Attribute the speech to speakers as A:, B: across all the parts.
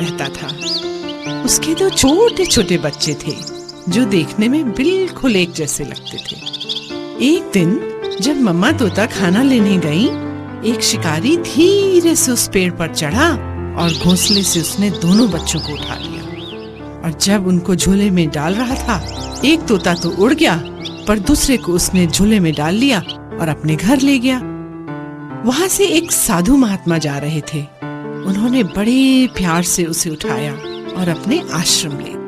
A: रहता था। उसके 2 छोटे छोटे बच्चे थे जो देखने में बिल्कुल एक जैसे लगते थे। एक दिन जब मम्मा तोता खाना लेने गई, एक शिकारी धीरे से उस पेड़ पर चढ़ा और घोंसले से उसने दोनों बच्चों को उठा लिया। और जब उनको झोले में डाल रहा था, एक तोता तो उड़ गया, पर दूसरे को उसने झोले में डाल लिया और अपने घर ले गया। वहां से एक साधु महात्मा जा रहे थे। उन्होंने बड़े प्यार से उसे उठाया और अपने आश्रम ले।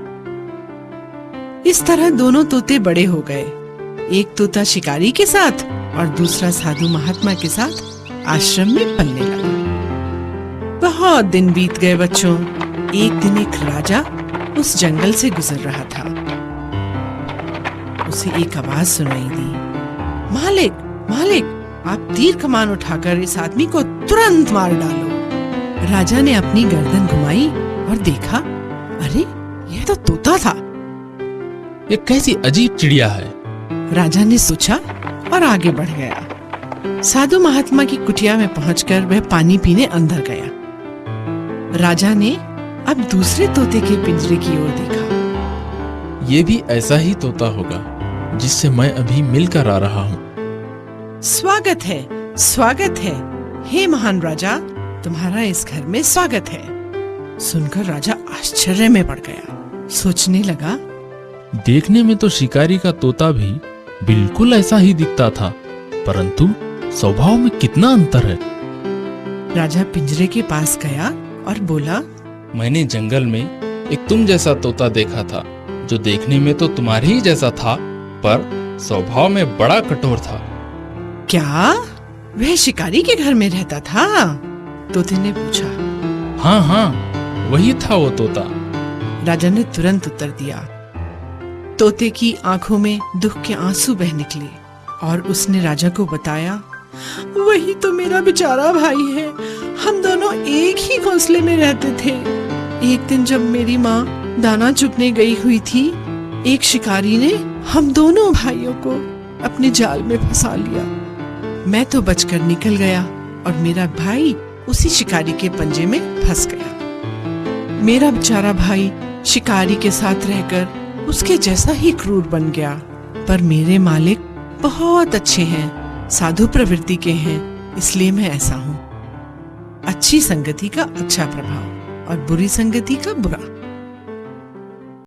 A: इस तरह दोनों तोते बड़े हो गए। एक तोता शिकारी के साथ और दूसरा साधु महात्मा के साथ आश्रम में पलने लगा। बहुत दिन बीत गए बच्चों। एक दिन एक राजा उस जंगल से गुजर रहा था। उसे एक आवाज सुनाई दी, मालिक, मालिक, आप तीर कमान उठाकर इस आदमी को तुरंत मार डालो। राजा ने अपनी गर्दन घुमाई और देखा, अरे यह तो तोता था।
B: ये कैसी अजीब चिड़िया है,
A: राजा ने सोचा और आगे बढ़ गया। साधु महात्मा की कुटिया में पहुंचकर वह पानी पीने अंदर गया। राजा ने अब दूसरे तोते के पिंजरे की ओर देखा।
B: ये भी ऐसा ही तोता होगा जिससे मैं अभी मिलकर आ रहा हूँ।
A: स्वागत है, स्वागत है, हे महान राजा, तुम्हारा इस घर में स्वागत है। सुनकर राजा आश्चर्य में पड़ गया। सोचने लगा,
B: देखने में तो शिकारी का तोता भी बिल्कुल ऐसा ही दिखता था, परंतु स्वभाव में कितना अंतर है।
A: राजा पिंजरे के पास गया और बोला,
B: मैंने जंगल में एक तुम जैसा तोता देखा था, जो देखने में तो तुम्हारे ही जैसा था, पर स्वभाव में बड़ा कठोर था।
A: क्या वह शिकारी के घर में रहता था? तोते ने पूछा।
B: हाँ हाँ, वही था वो तोता।
A: राजा ने तुरंत उत्तर दिया। तोते की आंखों में दुख के आंसू बह निकले और उसने राजा को बताया, वही तो मेरा बेचारा भाई है। हम दोनों एक ही घोंसले में रहते थे। एक दिन जब मेरी माँ दाना चुगने गई हुई थी, एक शिकारी ने हम दोनों भाइयों को अपने जाल में फंसा लिया। मैं तो बचकर निकल गया और मेरा भाई उसी शिकारी के पंजे में फंस गया। मेरा बेचारा भाई शिकारी के साथ रहकर उसके जैसा ही क्रूर बन गया, पर मेरे मालिक बहुत अच्छे हैं, साधु प्रवृत्ति के हैं, इसलिए मैं ऐसा हूँ। अच्छी संगति का अच्छा प्रभाव और बुरी संगति का बुरा।